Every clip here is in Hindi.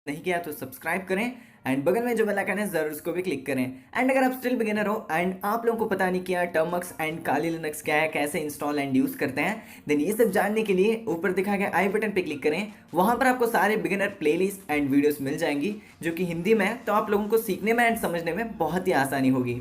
नहीं किया तो सब्सक्राइब करें एंड बगल में जो बेल आइकन है जरूर उसको भी क्लिक करें। एंड अगर आप स्टिल बिगिनर हो एंड आप लोगों को पता नहीं किया टर्मक्स एंड काली लिनक्स क्या है, कैसे इंस्टॉल एंड यूज करते हैं, देन ये सब जानने के लिए ऊपर दिखा गया आई बटन पे क्लिक करें। वहां पर आपको सारे बिगिनर प्लेलिस्ट एंड वीडियोस मिल जाएंगी जो कि हिंदी में है, तो आप लोगों को सीखने में एंड समझने में बहुत ही आसानी होगी।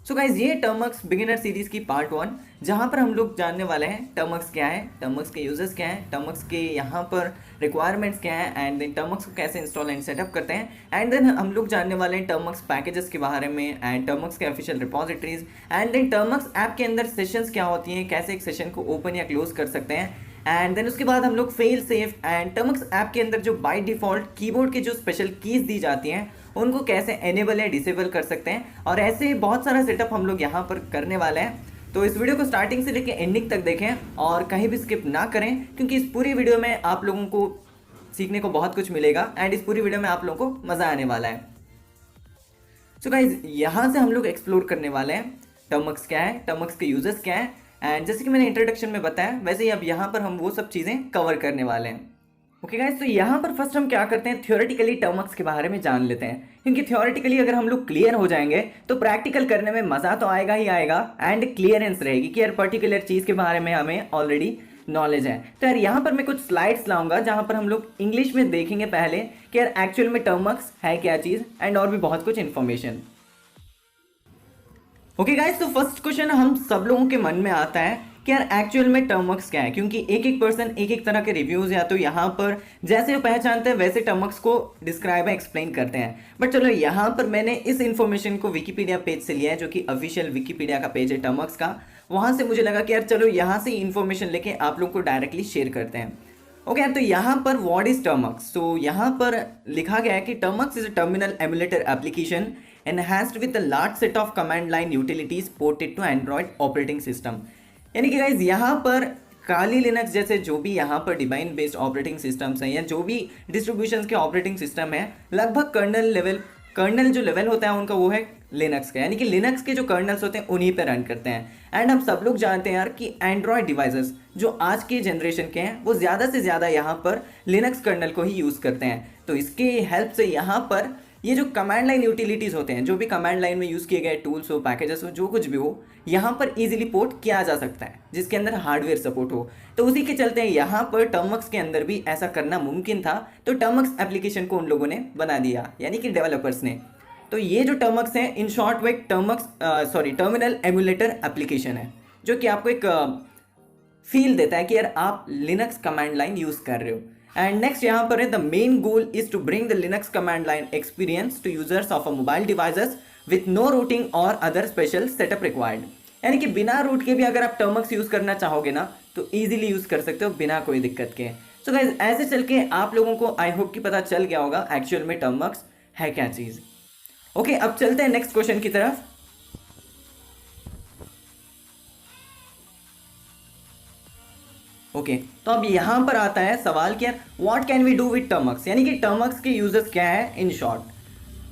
सो गाइज ये टर्मक्स बिगिनर सीरीज की पार्ट 1, जहां पर हम लोग जानने वाले हैं टर्मक्स क्या है, टर्मक्स के यूजर्स क्या हैं, टर्मक्स के यहाँ पर रिक्वायरमेंट्स क्या है, एंड देन टर्मक्स को कैसे इंस्टॉल एंड सेटअप करते हैं। एंड देन हम लोग जानने वाले हैं टर्मक्स पैकेजेस के बारे में एंड टर्मक्स के official repositories and then Termux app के अंदर सेशंस क्या होती हैं, कैसे एक सेशन को ओपन या क्लोज कर सकते हैं। एंड देन उसके बाद हम लोग fail safe and Termux app के अंदर जो बाय डिफॉल्ट कीबोर्ड की जो स्पेशल कीज दी जाती हैं उनको कैसे एनेबल या डिसेबल कर सकते हैं, और ऐसे बहुत सारा सेटअप हम लोग यहाँ पर करने वाले हैं। तो इस वीडियो को स्टार्टिंग से लेकर एंडिंग तक देखें और कहीं भी स्किप ना करें, क्योंकि इस पूरी वीडियो में आप लोगों को सीखने को बहुत कुछ मिलेगा एंड इस पूरी वीडियो में आप लोगों को मज़ा आने वाला है। सो गाइज यहाँ से हम लोग एक्सप्लोर करने वाले हैं टर्मक्स क्या है, टर्मक्स के यूजर्स क्या है, एंड जैसे कि मैंने इंट्रोडक्शन में बताया वैसे ही अब यहाँ पर हम वो सब चीज़ें कवर करने वाले हैं। ओके गाइस, तो यहाँ पर फर्स्ट हम क्या करते हैं, थ्योरेटिकली टर्मक्स के बारे में जान लेते हैं, क्योंकि थ्योरेटिकली अगर हम लोग क्लियर हो जाएंगे तो प्रैक्टिकल करने में मज़ा तो आएगा ही आएगा एंड क्लियरेंस रहेगी कि यार पर्टिकुलर चीज़ के बारे में हमें ऑलरेडी नॉलेज है। तो यार यहाँ पर मैं कुछ स्लाइड्स लाऊंगा जहाँ पर हम लोग इंग्लिश में देखेंगे पहले कि यार एक्चुअल में टर्मक्स है क्या चीज़ एंड और भी बहुत कुछ इन्फॉर्मेशन। ओके गाइस, तो फर्स्ट क्वेश्चन हम सब लोगों के मन में आता है कि यार एक्चुअल में टर्मक्स क्या है, क्योंकि एक एक पर्सन एक एक तरह के रिव्यूज या तो यहाँ पर जैसे वो पहचानते हैं वैसे टर्मक्स को डिस्क्राइब है, एक्सप्लेन करते हैं। बट चलो यहाँ पर मैंने इस इन्फॉर्मेशन को विकीपीडिया पेज से लिया है, जो कि ऑफिशियल विकीपीडिया का पेज है टर्मक्स का। वहाँ से मुझे लगा कि यार चलो यहाँ से इन्फॉर्मेशन लेके आप लोग को डायरेक्टली शेयर करते हैं। ओके तो यहाँ पर व्हाट इज टर्मक्स, तो यहाँ पर लिखा गया है कि Termux is a terminal emulator application enhanced with a large set of command line utilities ported to Android operating system। यानी कि गाइज यहाँ पर काली लिनक्स जैसे जो भी यहाँ पर डिवाइन बेस्ड ऑपरेटिंग सिस्टम्स हैं या जो भी डिस्ट्रीब्यूशन के ऑपरेटिंग सिस्टम है, लगभग कर्नल जो लेवल होता है उनका वो है लिनक्स का, यानी कि लिनक्स के जो कर्नल्स होते हैं उन्हीं पे रन करते हैं। एंड हम सब लोग जानते हैं यार कि एंड्रॉयड डिवाइसेस जो आज के जनरेशन के हैं वो ज़्यादा से ज़्यादा यहाँ पर लिनक्स कर्नल को ही यूज़ करते हैं। तो इसके हेल्प से यहाँ पर ये जो कमांड लाइन यूटिलिटीज़ होते हैं, जो भी कमांड लाइन में यूज़ किए गए टूल्स हो, पैकेजेस हो, जो कुछ भी हो, यहाँ पर इजीली पोर्ट किया जा सकता है, जिसके अंदर हार्डवेयर सपोर्ट हो। तो उसी के चलते यहाँ पर टर्मक्स के अंदर भी ऐसा करना मुमकिन था, तो टर्मक्स एप्लीकेशन को उन लोगों ने बना दिया, यानी कि डेवलपर्स ने। तो ये जो टर्मक्स है इन शॉर्ट वो एक टर्मिनल एमुलेटर एप्लीकेशन है, जो कि आपको एक फील देता है कि यार आप लिनक्स कमांड लाइन यूज़ कर रहे हो। एंड नेक्स्ट यहाँ पर है the main goal is to bring the Linux command line experience to users of a mobile devices with no rooting or other special setup required. यानी कि बिना रूट के भी अगर आप टर्मक्स यूज़ करना चाहोगे ना तो ईजिली यूज़ कर सकते हो बिना कोई दिक्कत के। सो गाइस ऐसे चल के आप लोगों को आई होप कि पता चल गया होगा एक्चुअल में टर्मक्स है क्या चीज़। ओके अब चलते हैं नेक्स्ट क्वेश्चन की तरफ। ओके तो अब यहाँ पर आता है सवाल कि यार what can we do with Termux, यानी कि टर्मक्स के यूजर्स क्या है इन शॉर्ट।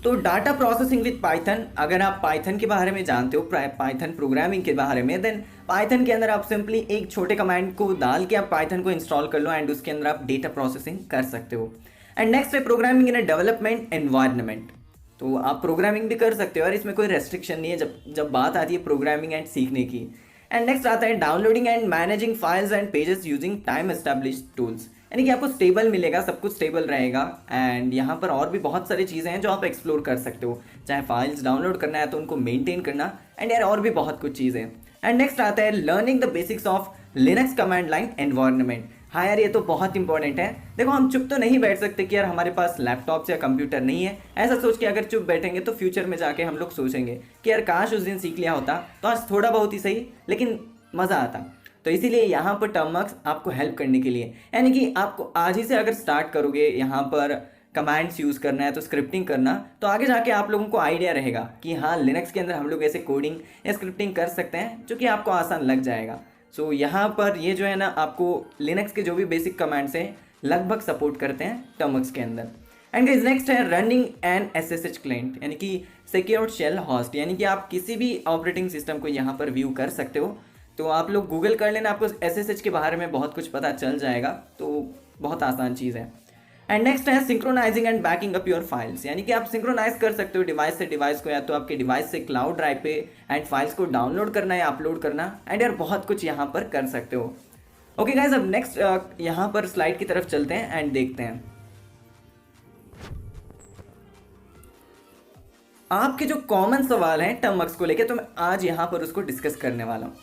तो डाटा प्रोसेसिंग विद पाइथन, अगर आप पाइथन के बारे में जानते हो, पाइथन प्रोग्रामिंग के बारे में, देन पाइथन के अंदर आप सिंपली एक छोटे कमांड को डाल के आप पाइथन को इंस्टॉल कर लो एंड उसके अंदर आप डेटा प्रोसेसिंग कर सकते हो। एंड नेक्स्ट है programming in a development environment, तो आप प्रोग्रामिंग भी कर सकते हो और इसमें कोई रेस्ट्रिक्शन नहीं है जब बात आती है प्रोग्रामिंग एंड सीखने की। एंड नेक्स्ट आता है downloading and managing files and pages using time established tools, यानी कि आपको स्टेबल मिलेगा, सब कुछ स्टेबल रहेगा। एंड यहाँ पर और भी बहुत सारी चीज़ें हैं जो आप एक्सप्लोर कर सकते हो, चाहे फाइल्स डाउनलोड करना है तो उनको मेंटेन करना, एंड यार और भी बहुत कुछ चीज़ें। एंड नेक्स्ट आता है learning the basics of Linux command line environment. हाँ यार ये तो बहुत इंपॉर्टेंट है। देखो हम चुप तो नहीं बैठ सकते कि यार हमारे पास लैपटॉप या कंप्यूटर नहीं है, ऐसा सोच के अगर चुप बैठेंगे तो फ्यूचर में जाके हम लोग सोचेंगे कि यार काश उस दिन सीख लिया होता, तो आज थोड़ा बहुत ही सही लेकिन मज़ा आता। तो इसीलिए यहाँ पर टर्मक्स आपको हेल्प करने के लिए, यानी कि आपको आज ही से अगर स्टार्ट करोगे यहाँ पर कमांड्स यूज़ करना है तो स्क्रिप्टिंग करना, तो आगे जाके आप लोगों को आइडिया रहेगा कि हाँ लिनक्स के अंदर हम लोग ऐसे कोडिंग या स्क्रिप्टिंग कर सकते हैं, जो कि आपको आसान लग जाएगा। सो यहाँ पर ये जो है ना आपको लिनक्स के जो भी बेसिक कमांड्स हैं लगभग सपोर्ट करते हैं टर्मक्स के अंदर। एंड गाइस नेक्स्ट है रनिंग एन SSH क्लाइंट, यानी कि सिक्योर्ड शेल होस्ट, यानी कि आप किसी भी ऑपरेटिंग सिस्टम को यहाँ पर व्यू कर सकते हो। तो आप लोग गूगल कर लेना, आपको SSH के बारे में बहुत कुछ पता चल जाएगा, तो बहुत आसान चीज़ है। एंड नेक्स्ट है synchronising and banking up your files, यानी कि आप सिंक्रोनाइज कर सकते हो डिवाइस से डिवाइस को, या तो आपके डिवाइस से क्लाउड ड्राइव पे एंड फाइल्स को डाउनलोड करना या अपलोड करना, एंड यार बहुत कुछ यहाँ पर कर सकते हो। ओके गाइज, अब नेक्स्ट यहाँ पर स्लाइड की तरफ चलते हैं एंड देखते हैं आपके जो कॉमन सवाल हैं टर्मक्स को लेके, तो मैं आज यहाँ पर उसको डिस्कस करने वाला हूँ।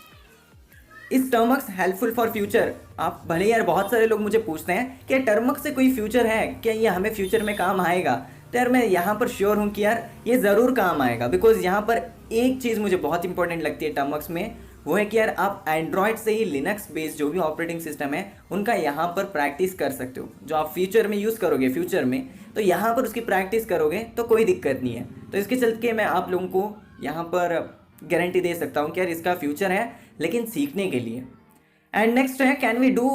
इस टर्मक्स हेल्पफुल फॉर फ्यूचर? आप भले यार बहुत सारे लोग मुझे पूछते हैं कि टर्मक्स से कोई फ्यूचर है क्या, ये हमें फ्यूचर में काम आएगा? तो यार मैं यहाँ पर श्योर हूँ कि यार ये ज़रूर काम आएगा, बिकॉज यहाँ पर एक चीज़ मुझे बहुत इंपॉर्टेंट लगती है टर्मक्स में, वो है कि यार आप एंड्रॉयड से ही लिनक्स बेस्ड जो भी ऑपरेटिंग सिस्टम है उनका यहाँ पर प्रैक्टिस कर सकते हो। जो आप फ्यूचर में यूज़ करोगे फ्यूचर में, तो यहाँ पर उसकी प्रैक्टिस करोगे तो कोई दिक्कत नहीं है। तो इसके चलते मैं आप लोगों को यहाँ पर गारंटी दे सकता हूँ कि यार इसका फ्यूचर है, लेकिन सीखने के लिए। एंड नेक्स्ट है can we do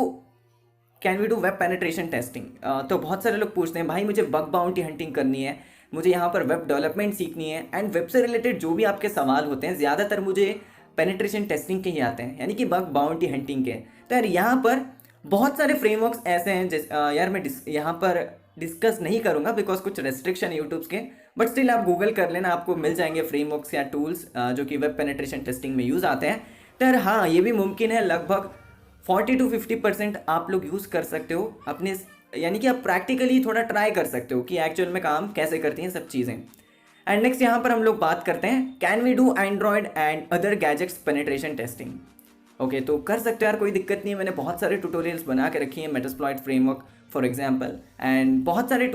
web penetration testing. तो बहुत सारे लोग पूछते हैं भाई मुझे बग बाउंटी हंटिंग करनी है, मुझे यहाँ पर वेब डेवलपमेंट सीखनी है, एंड वेब से रिलेटेड जो भी आपके सवाल होते हैं ज़्यादातर मुझे पेनिट्रेशन टेस्टिंग के ही आते हैं, यानी कि बग बाउंटी हंटिंग के। तो यार यहाँ पर बहुत सारे फ्रेमवर्क्स ऐसे हैं यार मैं यहाँ पर डिस्कस नहीं करूँगा बिकॉज कुछ रेस्ट्रिक्शन है यूट्यूब्स के, बट स्टिल आप गूगल कर लेना, आपको मिल जाएंगे फ्रेमवर्क्स या टूल्स जो कि वेब पेनिट्रेशन टेस्टिंग में यूज़ आते हैं। तो यार हाँ, ये भी मुमकिन है, लगभग 40 to 50% आप लोग यूज़ कर सकते हो अपने, यानी कि आप प्रैक्टिकली थोड़ा ट्राई कर सकते हो कि एक्चुअल में काम कैसे करती हैं सब चीज़ें। एंड नेक्स्ट यहाँ पर हम लोग बात करते हैं can we do Android and other gadgets penetration testing. Okay, तो कर सकते हो यार, कोई दिक्कत नहीं है। मैंने बहुत सारे ट्यूटोरियल्स बना के रखी हैं, Metasploit framework for example, and बहुत सारे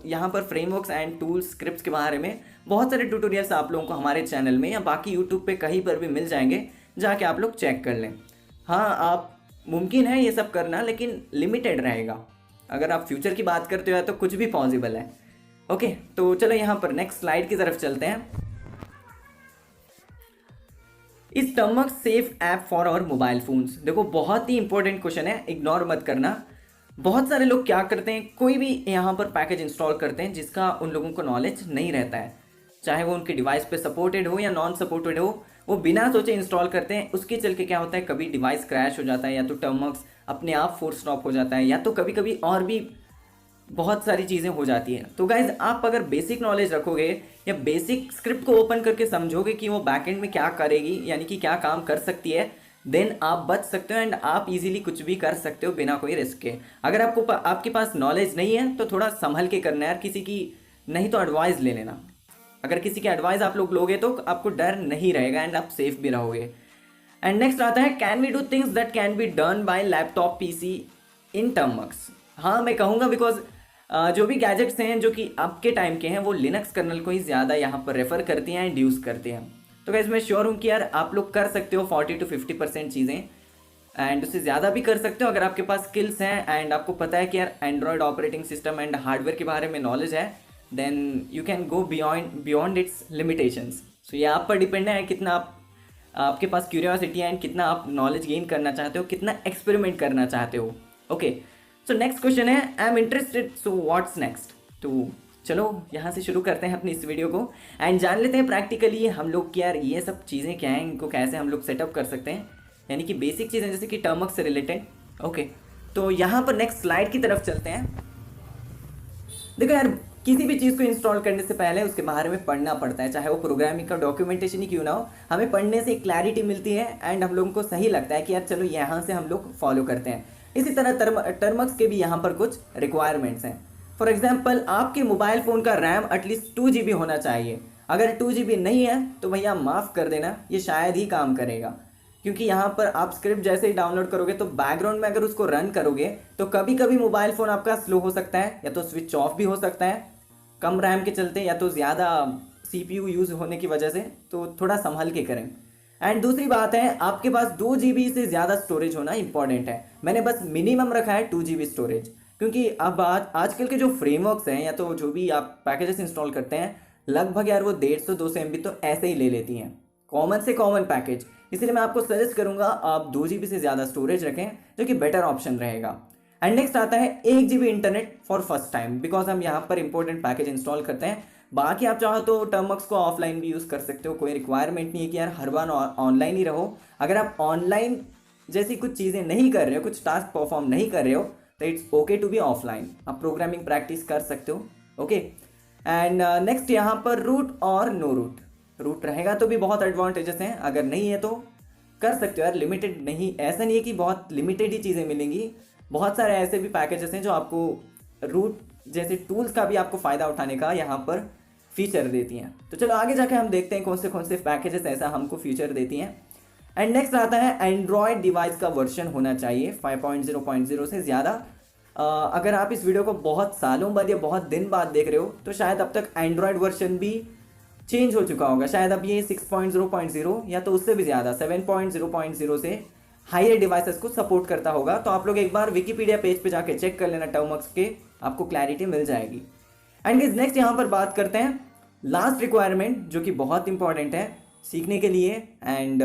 यहाँ पर फ्रेमवर्क्स एंड टूल्स स्क्रिप्ट्स के बारे में बहुत सारे ट्यूटोरियल्स आप लोगों को हमारे चैनल में या बाकी यूट्यूब पे कहीं पर भी मिल जाएंगे, जाके आप लोग चेक कर लें। हाँ, आप मुमकिन है ये सब करना, लेकिन लिमिटेड रहेगा। अगर आप फ्यूचर की बात करते हो तो कुछ भी पॉसिबल है। ओके, तो चलो यहाँ पर नेक्स्ट स्लाइड की तरफ चलते हैं। इस Termux safe app for our mobile phones? देखो बहुत ही इंपॉर्टेंट क्वेश्चन है, इग्नोर मत करना। बहुत सारे लोग क्या करते हैं, कोई भी यहाँ पर पैकेज इंस्टॉल करते हैं जिसका उन लोगों को नॉलेज नहीं रहता है, चाहे वो उनके डिवाइस पे सपोर्टेड हो या नॉन सपोर्टेड हो, वो बिना सोचे इंस्टॉल करते हैं। उसके चल के क्या होता है, कभी डिवाइस क्रैश हो जाता है, या तो टर्मक्स अपने आप फोर्स स्टॉप हो जाता है, या तो कभी कभी और भी बहुत सारी चीज़ें हो जाती हैं। तो गाइज आप अगर बेसिक नॉलेज रखोगे या बेसिक स्क्रिप्ट को ओपन करके समझोगे कि वो बैकएंड में क्या करेगी, यानी कि क्या काम कर सकती है, देन आप बच सकते हो एंड आप इजीली कुछ भी कर सकते हो बिना कोई रिस्क के। अगर आपके पास नॉलेज नहीं है तो थोड़ा संभल के करना है यार, किसी की नहीं तो एडवाइस ले लेना। अगर किसी की एडवाइस आप लोग लोगे तो आपको डर नहीं रहेगा एंड आप सेफ भी रहोगे। एंड नेक्स्ट आता है can we do things that can be done by laptop PC in Termux? हाँ, मैं कहूँगा बिकॉज जो भी गैजेट्स हैं जो कि आपके टाइम के हैं वो लिनक्स कर्नल को ही ज़्यादा यहाँ पर रेफर करती हैं एंड यूज़ करते हैं। तो गाइस मैं श्योर हूँ कि यार आप लोग कर सकते हो 40 to 50% चीज़ें, एंड उससे ज़्यादा भी कर सकते हो अगर आपके पास स्किल्स हैं एंड आपको पता है कि यार android operating system and hardware के बारे में नॉलेज है, then you can go beyond its limitations. So ये आप पर डिपेंड है कितना आपके पास क्यूरियोसिटी है एंड कितना आप नॉलेज गेन करना चाहते हो, कितना एक्सपेरिमेंट करना चाहते हो। ओके, सो नेक्स्ट क्वेश्चन है I am interested, so what's next? तो चलो यहाँ से शुरू करते हैं अपनी इस वीडियो को एंड जान लेते हैं प्रैक्टिकली हम लोग कि यार ये सब चीज़ें क्या हैं, इनको कैसे हम लोग सेटअप कर सकते हैं, यानी कि बेसिक चीज़ें जैसे कि टर्मक्स से रिलेटेड। ओके, तो यहाँ पर नेक्स्ट स्लाइड की तरफ चलते हैं। देखो यार, किसी भी चीज़ को इंस्टॉल करने से पहले उसके बारे में पढ़ना पड़ता है, चाहे वो प्रोग्रामिंग का डॉक्यूमेंटेशन ही क्यों ना हो। हमें पढ़ने से एक क्लैरिटी मिलती है एंड हम लोगों को सही लगता है कि यार चलो यहाँ से हम लोग फॉलो करते हैं। इसी तरह टर्मक्स के भी यहाँ पर कुछ रिक्वायरमेंट्स हैं। फॉर एग्जाम्पल, आपके मोबाइल फ़ोन का रैम एटलीस्ट 2 GB होना चाहिए। अगर 2 GB नहीं है तो भैया माफ़ कर देना, ये शायद ही काम करेगा, क्योंकि यहाँ पर आप स्क्रिप्ट जैसे ही डाउनलोड करोगे तो बैकग्राउंड में अगर उसको रन करोगे तो कभी कभी मोबाइल फ़ोन आपका स्लो हो सकता है, या तो स्विच ऑफ भी हो सकता है कम रैम के चलते, या तो ज़्यादा CPU यूज़ होने की वजह से। तो थोड़ा संभल के करें। एंड दूसरी बात है, आपके पास 2 GB से ज़्यादा स्टोरेज होना इंपॉर्टेंट है। मैंने बस मिनिमम रखा है 2 GB स्टोरेज, क्योंकि अब आजकल के जो फ्रेमवर्क्स हैं या तो जो भी आप पैकेजेस इंस्टॉल करते हैं, लगभग यार वो 150-200 MB तो ऐसे ही ले लेती हैं, कॉमन से कॉमन पैकेज। इसलिए मैं आपको सजेस्ट करूंगा आप 2 GB से ज़्यादा स्टोरेज रखें, जो कि बेटर ऑप्शन रहेगा। एंड नेक्स्ट आता है 1 GB internet for first time, because हम यहाँ पर इंपॉर्टेंट पैकेज इंस्टॉल करते हैं। बाकी आप चाहो तो टर्मक्स को ऑफलाइन भी यूज़ कर सकते हो, कोई रिक्वायरमेंट नहीं है कि यार हर बार ऑनलाइन ही रहो। अगर आप ऑनलाइन जैसी कुछ चीज़ें नहीं कर रहे हो, कुछ टास्क परफॉर्म नहीं कर रहे हो, तो it's okay to be offline, आप प्रोग्रामिंग प्रैक्टिस कर सकते हो। ओके, एंड नेक्स्ट यहाँ पर रूट और नो रूट। रूट रहेगा तो भी बहुत एडवांटेजेस हैं, अगर नहीं है तो कर सकते हो यार, लिमिटेड नहीं, ऐसा नहीं है कि बहुत लिमिटेड ही चीज़ें मिलेंगी, बहुत सारे ऐसे भी पैकेजेस हैं जो आपको रूट जैसे टूल्स का भी आपको फ़ायदा उठाने का यहाँ पर फीचर देती हैं। तो चलो आगे जाके हम देखते हैं कौन से पैकेजेस ऐसा हमको फीचर देती हैं। एंड नेक्स्ट आता है एंड्रॉयड डिवाइस का वर्जन होना चाहिए 5.0.0 से ज़्यादा। अगर आप इस वीडियो को बहुत सालों बाद या बहुत दिन बाद देख रहे हो तो शायद अब तक एंड्रॉयड वर्जन भी चेंज हो चुका होगा, शायद अब ये 6.0.0 या तो उससे भी ज़्यादा 7.0.0 से हायर डिवाइसेस को सपोर्ट करता होगा। तो आप लोग एक बार विकीपीडिया पेज पे जाके चेक कर लेना, टर्मक्स के आपको क्लैरिटी मिल जाएगी। एंड नेक्स्ट यहाँ पर बात करते हैं लास्ट रिक्वायरमेंट, जो कि बहुत इंपॉर्टेंट है सीखने के लिए एंड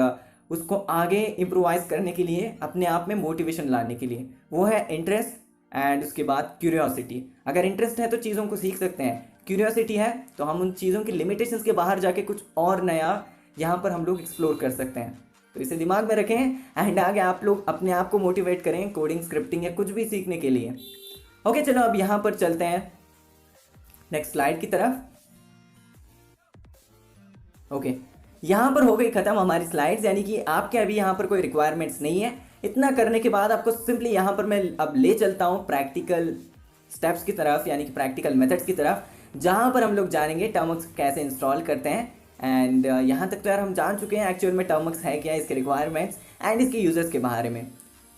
उसको आगे इम्प्रोवाइज करने के लिए, अपने आप में मोटिवेशन लाने के लिए, वो है इंटरेस्ट एंड उसके बाद क्यूरियोसिटी। अगर इंटरेस्ट है तो चीज़ों को सीख सकते हैं, क्यूरियोसिटी है तो हम उन चीज़ों की लिमिटेशंस के बाहर जाके कुछ और नया यहाँ पर हम लोग एक्सप्लोर कर सकते हैं। तो इसे दिमाग में रखें एंड आगे आप लोग अपने आप को मोटिवेट करें कोडिंग, स्क्रिप्टिंग या कुछ भी सीखने के लिए। ओके, चलो अब यहाँ पर चलते हैं नेक्स्ट स्लाइड की तरफ। ओके, यहाँ पर हो गई खत्म हमारी स्लाइड्स, यानी कि आपके अभी यहाँ पर कोई रिक्वायरमेंट्स नहीं है। इतना करने के बाद आपको सिंपली यहाँ पर मैं अब ले चलता हूँ प्रैक्टिकल स्टेप्स की तरफ, यानी कि प्रैक्टिकल मेथड्स की तरफ, जहाँ पर हम लोग जानेंगे टर्मक्स कैसे इंस्टॉल करते हैं। एंड यहाँ तक तो यार हम जान चुके हैं एक्चुअल में टर्मक्स है क्या, इसके रिक्वायरमेंट्स एंड इसके यूजर्स के बारे में।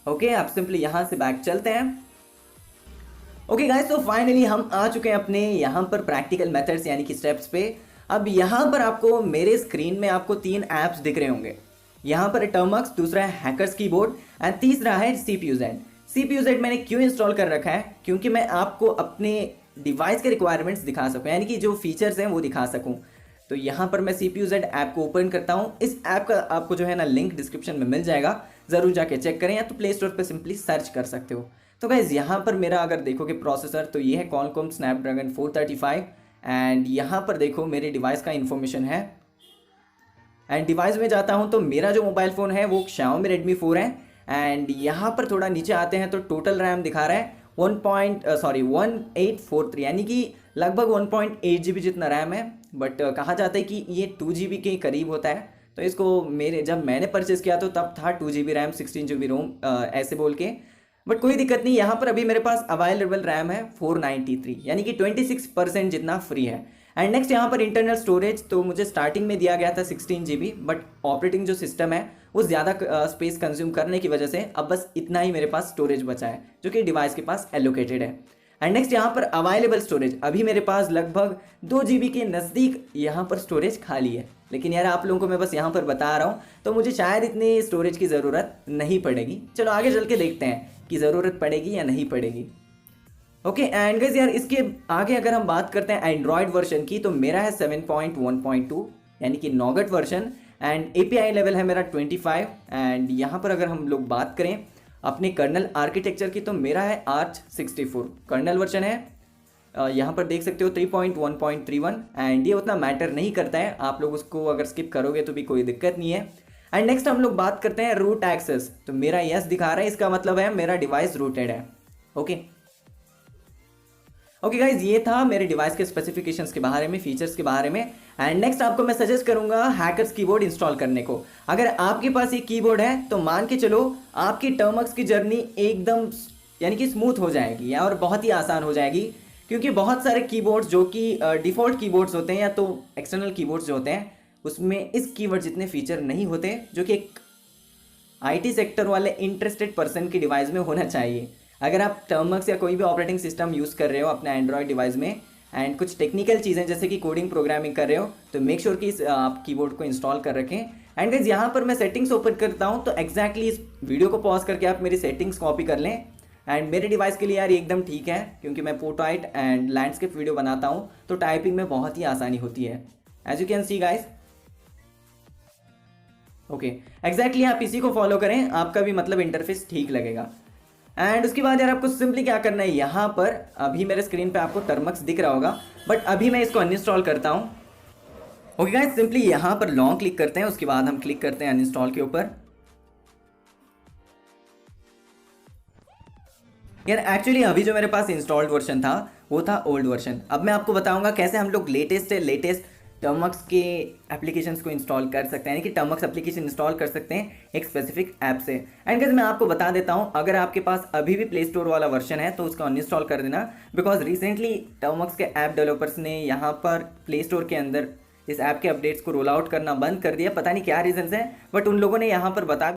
ओके, आप सिंपली यहाँ से बैक चलते हैं। ओके गाइस, तो फाइनली हम आ चुके हैं अपने यहाँ पर प्रैक्टिकल मेथड्स यानी कि स्टेप्स पे। अब यहाँ पर आपको मेरे स्क्रीन में आपको 3 ऐप्स दिख रहे होंगे। यहाँ पर है टर्मक्स, दूसरा है हैकर्स कीबोर्ड एंड तीसरा है CPU-Z। CPU-Z मैंने क्यों इंस्टॉल कर रखा है, क्योंकि मैं आपको अपने डिवाइस के रिक्वायरमेंट्स दिखा सकूँ, यानी कि जो फीचर्स हैं वो दिखा सकूँ। तो यहाँ पर मैं CPU-Z ऐप को ओपन करता हूँ। इस ऐप का आपको जो है ना लिंक डिस्क्रिप्शन में मिल जाएगा, ज़रूर जाके चेक करें, या तो प्ले स्टोर पर सिंपली सर्च कर सकते हो। तो गाइज यहाँ पर मेरा अगर देखोगे प्रोसेसर तो ये है Qualcomm Snapdragon 435 एंड यहाँ पर देखो मेरे डिवाइस का इन्फॉर्मेशन है। एंड डिवाइस में जाता हूँ तो मेरा जो मोबाइल फ़ोन है वो Xiaomi Redmi 4 है। एंड यहाँ पर थोड़ा नीचे आते हैं तो टोटल रैम दिखा रहा है 1843, यानी कि लगभग 1.8 GB जितना रैम है। बट कहा जाता है कि ये 2 GB के करीब होता है। तो इसको जब मैंने परचेज़ किया तो तब था 2 GB रैम 16 GB रोम ऐसे बोल के, बट कोई दिक्कत नहीं। यहाँ पर अभी मेरे पास अवेलेबल रैम है 493, यानी कि 26% जितना फ्री है। एंड नेक्स्ट यहाँ पर इंटरनल स्टोरेज, तो मुझे स्टार्टिंग में दिया गया था 16 GB, बट ऑपरेटिंग जो सिस्टम है वो ज़्यादा स्पेस कंज्यूम करने की वजह से अब बस इतना ही मेरे पास स्टोरेज बचा है, जो कि डिवाइस के पास एलोकेटेड है। एंड नेक्स्ट यहाँ पर अवेलेबल स्टोरेज, अभी मेरे पास लगभग 2 GB के नज़दीक यहाँ पर स्टोरेज खाली है। लेकिन यार आप लोगों को मैं बस यहाँ पर बता रहा हूँ, तो मुझे शायद इतनी स्टोरेज की ज़रूरत नहीं पड़ेगी। चलो आगे चल के देखते हैं कि ज़रूरत पड़ेगी या नहीं पड़ेगी। ओके, एंड गाइस यार इसके आगे अगर हम बात करते हैं एंड्रॉयड वर्जन की, तो मेरा है 7.1.2 यानी कि Nougat version and API level है मेरा 25। एंड यहाँ पर अगर हम लोग बात करें अपने कर्नल आर्किटेक्चर की, तो मेरा है आर्च 64 कर्नल वर्जन है। यहाँ पर देख सकते हो 3.1.31 एंड ये उतना मैटर नहीं करता है, आप लोग उसको अगर स्किप करोगे तो भी कोई दिक्कत नहीं है। एंड नेक्स्ट हम लोग बात करते हैं रूट एक्सेस, तो मेरा यस दिखा रहा है, इसका मतलब है मेरा डिवाइस रूटेड है। ओके गाइज, ये था मेरे डिवाइस के स्पेसिफिकेशंस के बारे में, फीचर्स के बारे में। एंड नेक्स्ट आपको मैं सजेस्ट करूंगा हैकर्स कीबोर्ड इंस्टॉल करने को। अगर आपके पास ये कीबोर्ड है तो मान के चलो आपकी टर्मक्स की जर्नी एकदम यानी कि स्मूथ हो जाएगी और बहुत ही आसान हो जाएगी, क्योंकि बहुत सारे कीबोर्ड्स जो कि डिफ़ॉल्ट कीबोर्ड्स होते हैं या तो एक्सटर्नल कीबोर्ड्स जो होते हैं उसमें इस कीवर्ड जितने फीचर नहीं होते, जो कि एक IT सेक्टर वाले इंटरेस्टेड पर्सन की डिवाइस में होना चाहिए। अगर आप टर्मक्स या कोई भी ऑपरेटिंग सिस्टम यूज़ कर रहे हो अपने एंड्रॉयड डिवाइस में एंड कुछ टेक्निकल चीज़ें जैसे कि कोडिंग प्रोग्रामिंग कर रहे हो, तो मेक श्योर कि आप कीबोर्ड को इंस्टॉल कर रखें। एंड गाइस यहाँ पर मैं सेटिंग्स ओपन करता हूँ, तो एग्जैक्टली इस वीडियो को पॉज करके आप मेरी सेटिंग्स कॉपी कर लें। एंड मेरे डिवाइस के लिए यार एकदम ठीक है, क्योंकि मैं पोर्ट्रेट एंड लैंडस्केप वीडियो बनाता हूँ, तो टाइपिंग में बहुत ही आसानी होती है, as you can see guys. Okay, exactly आप इसी को फॉलो करें, आपका भी मतलब इंटरफेस ठीक लगेगा। एंड उसके बाद यार आपको सिंपली क्या करना है, यहाँ पर अभी मेरे स्क्रीन पे आपको टर्मक्स दिख रहा होगा, बट अभी मैं इसको अनइंस्टॉल करता हूँ। ओके गाइस, सिंपली यहाँ पर लॉन्ग क्लिक करते हैं, उसके बाद हम क्लिक करते हैं अनइंस्टॉल के ऊपर। यार एक्चुअली अभी जो मेरे पास इंस्टॉल्ड वर्जन था वो था ओल्ड वर्जन। अब मैं आपको बताऊंगा कैसे हम लोग लेटेस्ट टर्मक्स के एप्लीकेशंस को इंस्टॉल कर सकते हैं, यानी कि टर्मक्स एप्लीकेशन इंस्टॉल कर सकते हैं एक स्पेसिफिक ऐप से। एंड गाइस मैं आपको बता देता हूं, अगर आपके पास अभी भी प्ले स्टोर वाला वर्जन है तो उसका अनइंस्टॉल कर देना, बिकॉज रिसेंटली टर्मक्स के ऐप डेवलपर्स ने यहाँ पर प्ले स्टोर के अंदर इस ऐप के अपडेट्स को रोल आउट करना बंद कर दिया। पता नहीं क्या रीजंस है, बट उन लोगों ने यहाँ पर बता